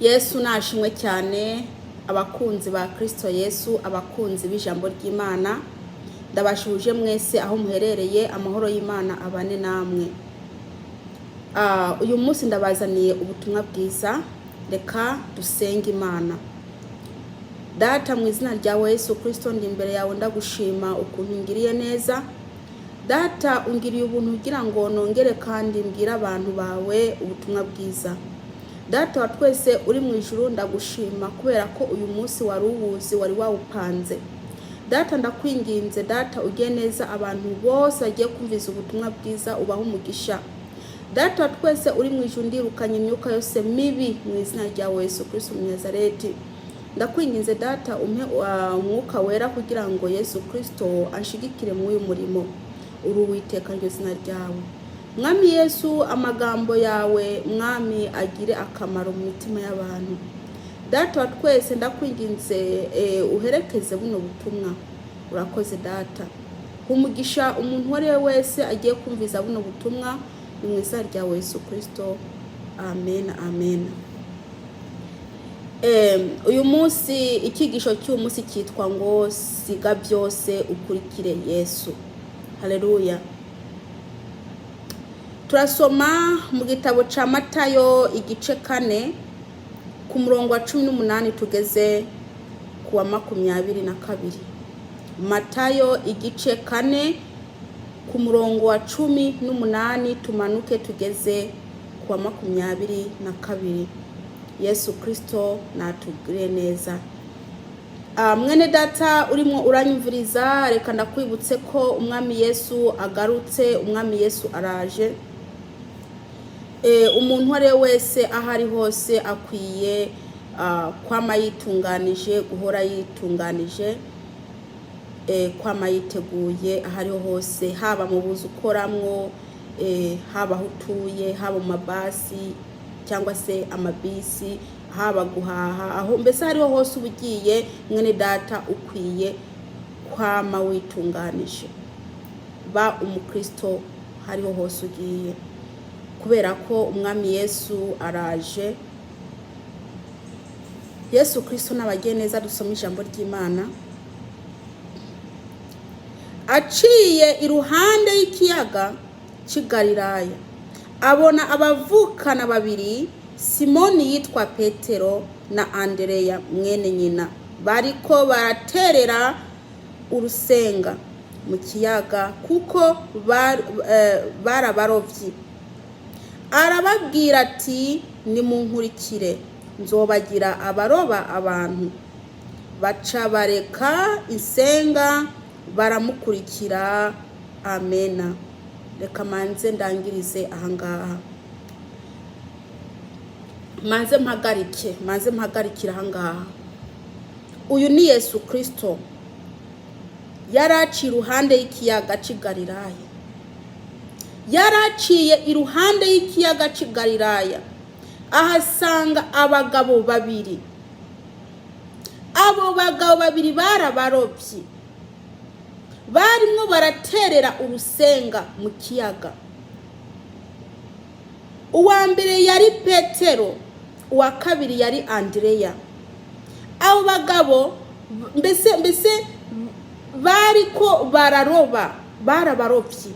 Yesu nashimwe cyane abakunzi ba Kristo Yesu, abakunzi b'ijambo ry'Imana, ndabashuje mwese aho muherereye, amahoro y'Imana abane namwe. Uyu munsi ndabazaniye ubutumwa bwiza, reka dusenge Imana. Data mu izina rya Yesu Kristo, ndi imbere yawe ndagushima ukuntu ngiriye neza. Data ungiriye ubuntu kugira ngo nongere kandi mbwira abantu bawe ubutumwa bwiza. Data wa twese uri mu ijuru, ndagushima kubera ko uyu munsi wari uwuzi, wari wawupanze. Data ndakwinginze, data ugiye neza abantu bose bagiye kumviza ubutumwa bwiza, ubaho umugisha. Data wa twese uri mu ijuru, ndirukanye imyuka yose mibi mu izina rya Yesu Kristo Munazareti. Ndakwinginze data umpe umwuka wera kugira ngo Yesu Kristo ashigikire mu uyu murimo. Uri Uwiteka ryo zina ryawe. Mwami Yesu, amagambo yawe mwami agire akamaro mu mitima y'abantu. Data wa twese ndakwinginze uherekeze buno butumwa. Urakoze data. Umugisha umuntu wari wese agiye kumviza buno butumwa mu izina rya Yesu Kristo. Amen, amen. Uyu munsi ikigisho cy'uyu munsi cyitwa ngo Siga Byose ukurikire Yesu. Haleluya. Turasoma mu gitabo ca Matayo igice 4 ku murongo wa 18 tugeze ku wa 22. Matayo igice 4 ku murongo wa 18 tumanuke tugeze ku wa 22. Yesu Kristo natugire neza. Mwene data urimo uranyumviriza, reka ndakwibutse ko umwami Yesu agarutse, umwami Yesu araje. Umuntu ari wese ahari hose akwiye kwama yitunganije, guhora yitunganije, kwama yiteguye ahari hose, haba mu buzu ukoramwo, haba aho utuye, haba mu mabasi cyangwa se amabisi, haba guhaha, aho mbese hariho hose ubugiye. Mwene data ukwiye kwama witunganije, ba umukristo hariho hose ugiye, kubera ko umwami Yesu araje. Yesu Kristo n'abagiye neza. Dusoma ijambo ry'Imana. Aciye iruhande y'ikiyaga cy'i Galilaya, abona abavukana babiri, Simoni yitwa Petero na Andereya mwene nyina, bariko baraterera urusenga mu kiyaga kuko barabarovyi. Arababwira ati, nimunkurikire, nzobagira abaroba abantu. Baca bareka insenga baramukurikira. Amena. Reka manze ndangirize ahangaha, maze mpagarikira ahangaha. Uyu ni Yesu Kristo yaraciye iruhande y'ikiyaga cy'i Galilaya. Yaraciye iruhande y'ikiyaga cy'i Galilaya, ahasanga abagabo babiri. Abo bagabo babiri barabarovyi, barimo baraterera urusenga mu kiyaga. Uwa mbere yari Petero, uwa kabiri yari Andereya. Abo bagabo mbese bariko bararoba, barabarovyi.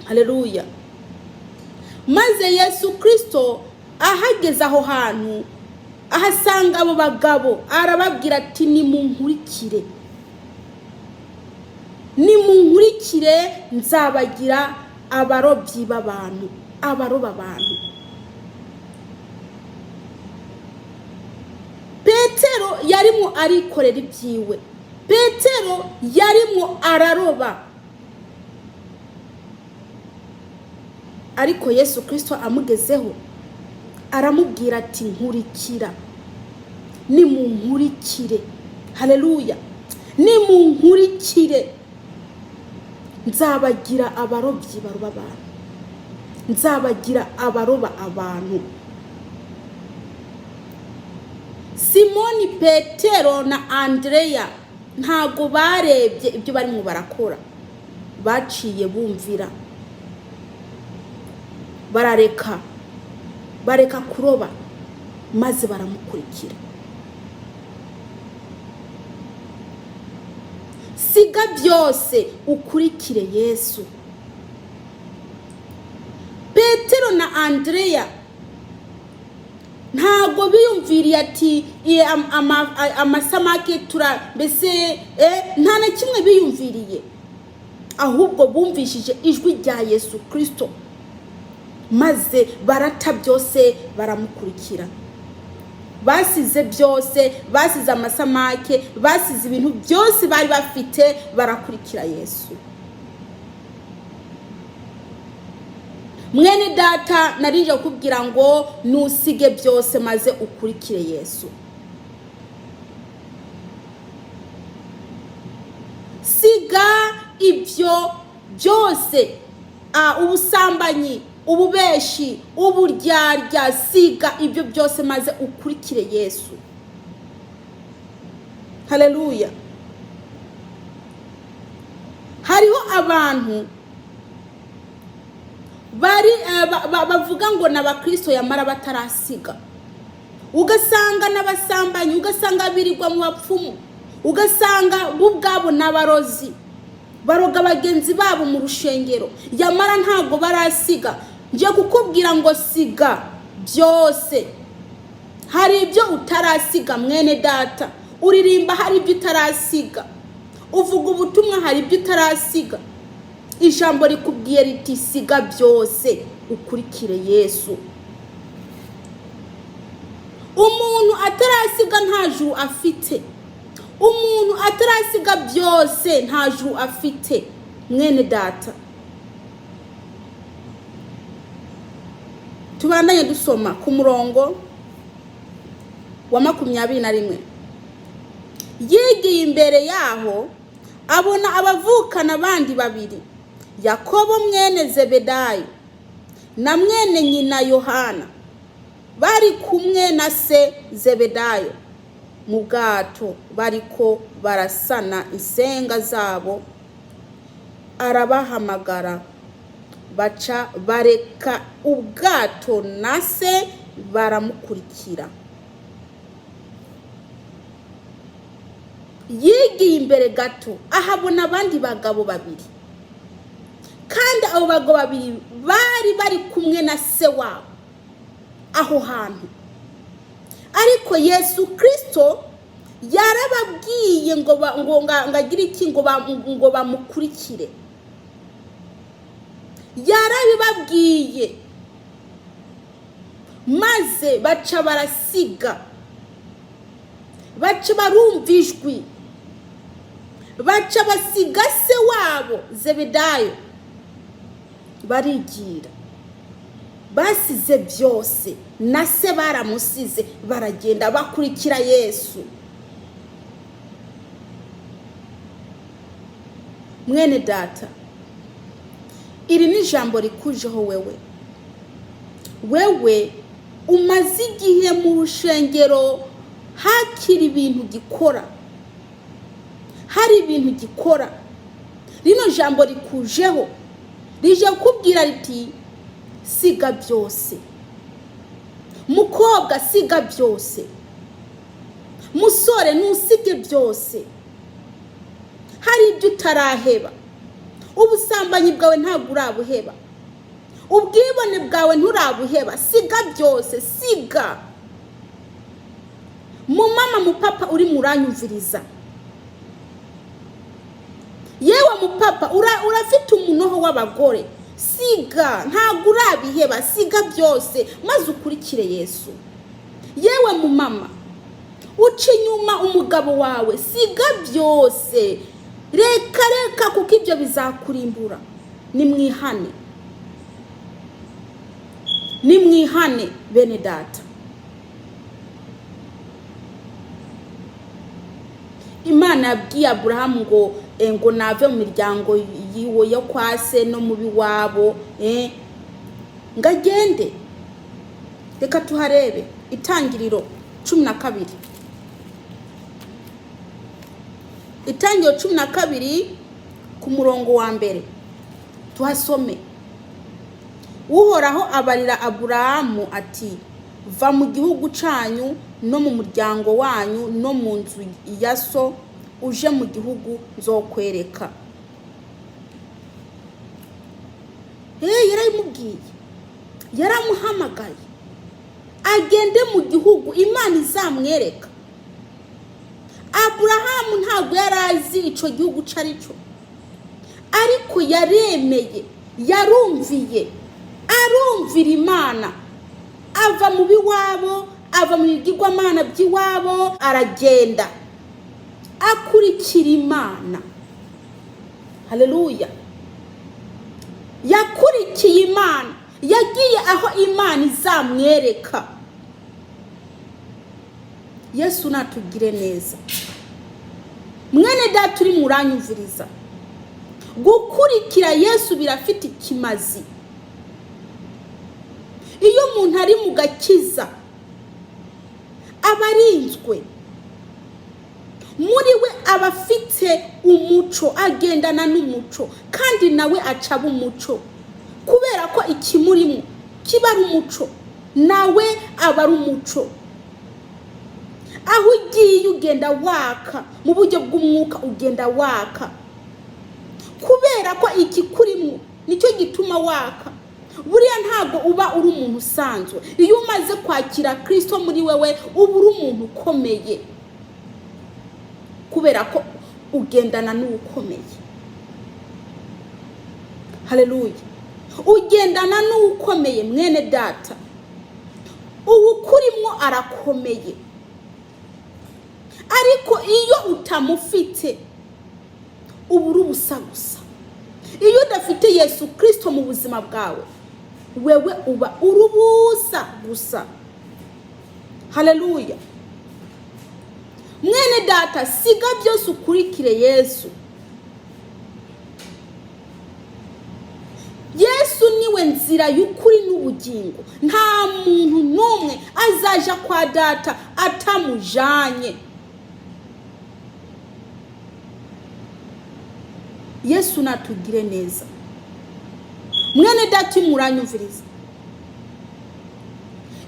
Haleluya. Maze Yesu Kristo ahageze aho hantu, ahasanga abo bagabo, arababwira ati, nimunkurikire, nimunkurikire, nzabagira abarovyi b'abantu, abaroba abantu. Petero yarimo arikorera ibyiwe, Petero yarimo araroba, ariko Yesu Kristo amugezeho aramubwira ati, nkurikira, nimunkurikire. Haleluya. Nimunkurikire, nzabagira abarovyi baroba abantu, nzabagira abaroba abantu. Simoni Petero na Andereya ntago barebye ibyo barimo barakora, baciye bumvira, barareka kuroba, maze baramukurikira. Siga byose ukurikire Yesu. Petero na Andrea ntago biyumviriye ati amasamake mbese nta na kimwe biyumviriye, ahubwo bumvishije ijwi rya Yesu Kristo maze barata byose baramukurikira. Basize byose, basize amasamake, basize ibintu byose bari bafite, barakurikira Yesu. Mwene data, narije kubwira ngo nusige byose maze ukurikire Yesu. Siga ibyo byose, ubusambanyi, ububeshi, uburyarya, siga ibyo byose maze ukurikire Yesu. Haleluya. Hariho abantu bavuga ngo n'abakristo yamara batarasiga, ugasanga n'abasambanyi, ugasanga birirwa mu bapfumu, ugasanga ubwabo n'abarozi baroga bagenzi babo mu rushengero, yamara ntago barasiga. Nje kukubwira ngo siga byose. Hari ibyo utarasiga mwene data, uririmba hari ibyo utarasiga, uvuga ubutumwa hari ibyo utarasiga. Ijambo rikubwiye riti siga byose ukurikire Yesu. Umuntu atarasiga nta juru afite, umuntu atarasiga byose nta juru afite mwene data. Tubandanye dusoma ku murongo wa 21. Yigiye imbere yaho abona abavukana abandi babiri, Yakobo mwene Zebedayo na mwene nyina Yohana, bari kumwe na se Zebedayo mu bwato bariko barasana insenga zabo. Arabahamagara, baca bareka ubwato na se baramukurikira. Yigiye imbere gato ahabona abandi bagabo babiri, kandi abo bagabo babiri bari kumwe na se wabo aho hantu. Ariko Yesu Kristo yarababwiye ngo ngagire iki, ngo bamukurikire. Yarabibabwiye maze baca barasiga, baca barumva ijwi, baca basiga se wabo Zebedayo barigira. Basize byose na se baramusize, baragenda bakurikira Yesu. Mwene data, iri ni jambo rikujeho wewe umaze igihe mu rushengero hakiri ibintu gikora, hari ibintu gikora. Rino jambo rikujeho rije kubwira riti siga byose. Mukobwa siga byose, musore nusige byose. Hari ibyo utaraheba, ubusambanyi bwawe ntabwo urabuheba, ubwibone bwawe nturabuheba. Siga byose, siga. Mu mama mu papa uri muranyumviriza, yewe mu papa urafite umunoho w'abagore, siga, ntabwo urabiheba. Siga byose maze ukurikire Yesu. Yewe mu mama uca inyuma umugabo wawe, siga byose. Reka kuko ibyo bizakurimbura. Nimwihane bene data. Imana yabwiye Aburahamu ngo nave mu miryango yiwe yo kwa se no mu biwabo, ngagende. Reka tuharebe Itangiriro 12. Itangiriro 12 ku murongo wa mbere tuhasome. Uhoraho abarira Aburahamu ati, va mu gihugu canyu no mu muryango wanyu no mu nzu ya so uje mu gihugu nzokwereka. Yarayimubwiye, yaramuhamagaye agende mu gihugu Imana izamwereka. Aburahamu ntabwo yarazi ico gihugu carico, ariko yaremeye, yarumviye, arumvira Imana, ava mu biwabo, ava mu bigirwamana by'iwabo, aragenda akurikira Imana. Haleluya! Yakurikiye Imana, yagiye aho Imana izamwereka. Yesu natugire neza. Mwene data uri muranyumviriza, gukurikira Yesu birafite ikimazi. Iyo umuntu ari mu gakiza abarinzwe, muri we abafite umuco, agendana n'umuco, kandi nawe acaba umuco, kubera ko ikimurimo kiba ari umuco, nawe aba ari umuco. Aho ugiye ugenda waka, mu buryo bw'umwuka ugenda waka, kubera ko ikikurimo nicyo gituma waka. Buriya ntabwo uba uri umuntu usanzwe. Iyo umaze kwakira Kristo muri wewe uba uri umuntu ukomeye, kubera ko ugendana n'ukomeye. Haleluya! Ugendana n'ukomeye mwene data, uwukurimo arakomeye. Ariko iyo utamufite ubura ubusa gusa. Iyo udafite Yesu Kristo mu buzima bwawe, wewe uba urubusa gusa. Haleluya! Mwene data, siga byose ukurikire Yesu. Yesu niwe nzira y'ukuri n'ubugingo. Nta muntu n'umwe azaja kwa data atamujanye. Yesu natugire neza. Mwene data muranyumviriza,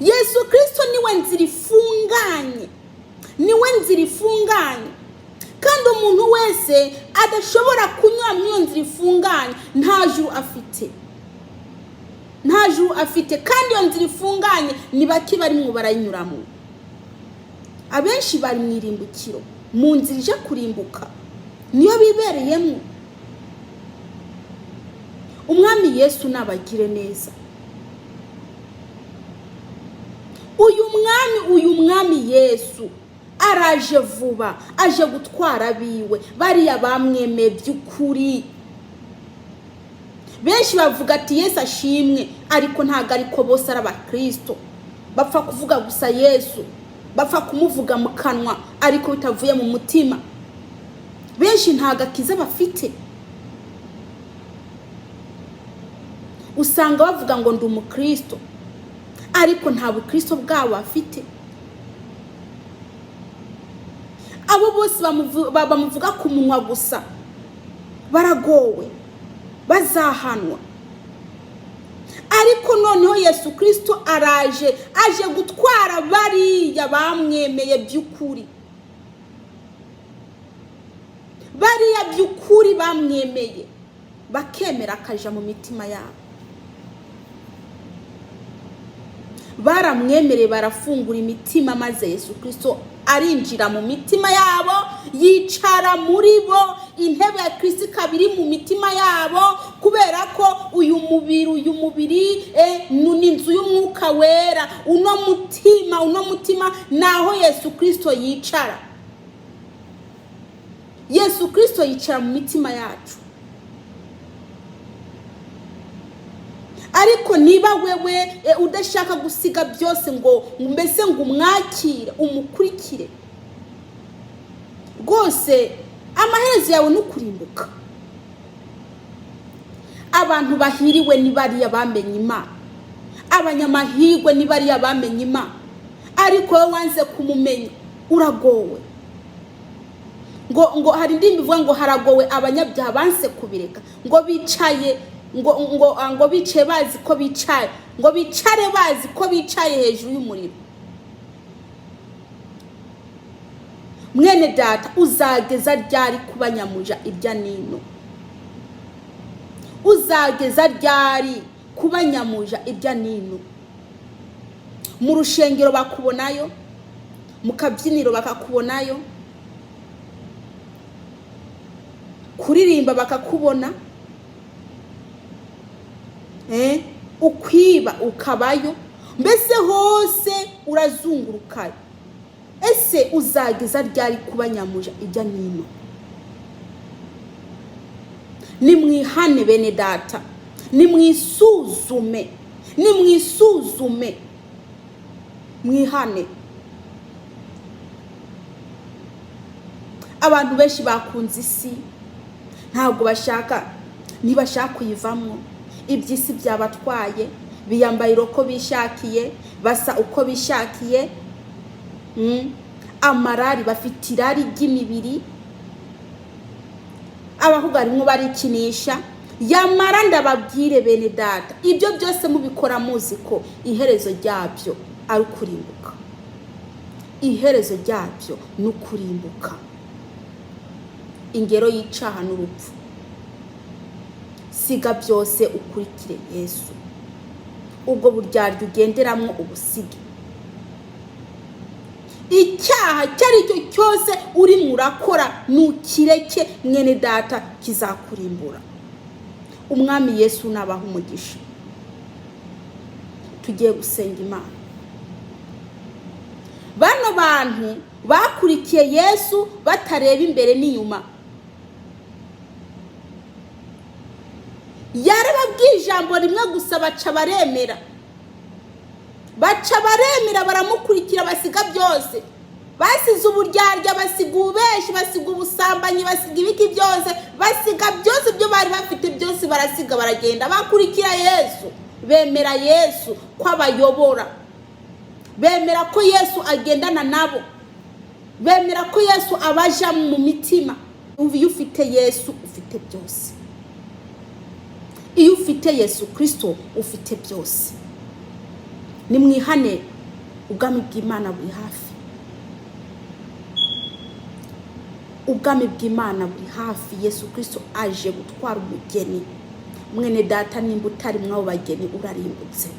Yesu Kristo niwe nzira ifunganye, niwe nzira ifunganye. Kandi umuntu wese adashobora kunyura mu iyo nzira ifunganye nta juru afite, nta juru afite. Kandi iyo nzira ifunganye ni bake barimwo barayinyuramo. Abenshi bari mu irimbukiro, mu nzira ije kurimbuka niyo bibereyemo. Umwami Yesu nabagire neza. Uyu mwami Yesu araje vuba, aje gutwara biwe bariya bamwemeye by'ukuri. Benshi bavuga ati Yesu ashimwe, ariko ntago ariko bose ari abakristo. Bapfa kuvuga gusa Yesu, bapfa kumuvuga mu kanwa, ariko bitavuye mu mutima. Benshi ntago akiza bafite. Usanga bavuga ngo ndi umukristo, ariko nta bukristo bwabo bafite. Abo bose bamuvuga ku munwa gusa baragowe, bazahanwa. Ariko noneho Yesu Kristo araje, aje gutwara bariya bamwemeye by'ukuri, bariya by'ukuri bamwemeye, bakemera akaja mu mitima yabo. Baramwemereye, barafungura imitima, maze Yesu Kristo arinjira mu mitima yabo, yicara muri bo. Intebe ya Kristo kabiri mu mitima yabo, kubera ko uyu mubiri ni inzu y'umwuka wera. Uno mutima naho Yesu Kristo yicara. Yesu Kristo yicara mu mitima yacu. Ariko niba wewe udashaka gusiga byose ngo mbese ngo umwakire, umukurikire, rwose amaherezo yawe nukurimbuka. Abantu bahiriwe ni bariya bamenye Imana, abanyamahirwe ni bariya bamenye Imana. Ariko wowe wanze kumumenya uragowe. Ngo hari ndimbi bivuga ngo haragowe abanyabyaha banse kubireka, ngo bicaye ngo bicaye bazi ko bicaye, ngo bicare bazi ko bicaye hejuru y'umuriro. Mwene data, uzageza ryari kuba nyamuja irya nino? Uzageza ryari kuba nyamuja irya nino? Mu rushengero bakubonayo, mu kabyiniro bakakubonayo, kuririmba bakakubona, ukwiba ukabayo, mbese hose urazungurukayo. Ese uzageza ryari kuba nyamuja irya nino? Nimwihane bene data, nimwisuzume, mwihane. Abantu benshi bakunze isi, ntabwo ntibashaka kuyivamo. Iby'isi byabatwaye, biyambaye uko bishakiye, basa uko bishakiye, amarari, bafite irari ry'imibiri, abahungu barimo barikinisha. Yamara ndababwire bene data, ibyo byose mubikora muzi ko iherezo ryabyo ari ukurimbuka. Iherezo ryabyo ni ukurimbuka. Ingero y'icaha n'urupfu. Siga byose ukurikire Yesu. Ubwo buryarya ugenderamo ubusige. Icyaha cyari cyo cyose uri murakora nukireke mwene data, kizakurimbura. Umwami Yesu nabaha umugisha. Tugiye gusenga Imana. Bano bantu bakurikiye Yesu batareba imbere n'inyuma. Yarababwiye ijambo rimwe gusa, baca baremera, baramukurikira, basiga byose. Basize uburyarya, basiga ububeshi, basiga ubusambanyi, basiga ibiki byose, basiga byose byo bari bafite byose, barasiga baragenda bakurikira Yesu. Bemera Yesu ko abayobora, bemera ko Yesu agendana nabo, bemera ko Yesu abaja mu mitima. Iyo ufite Yesu ufite byose. Iyo ufite Yesu Kristo ufite byose. Nimwihane, ubwami bw'Imana buri hafi. Ubwami bw'Imana buri hafi. Yesu Kristo aje gutwara umugeni. Mwene data, nimba utari mwabo bageni urarimbutse.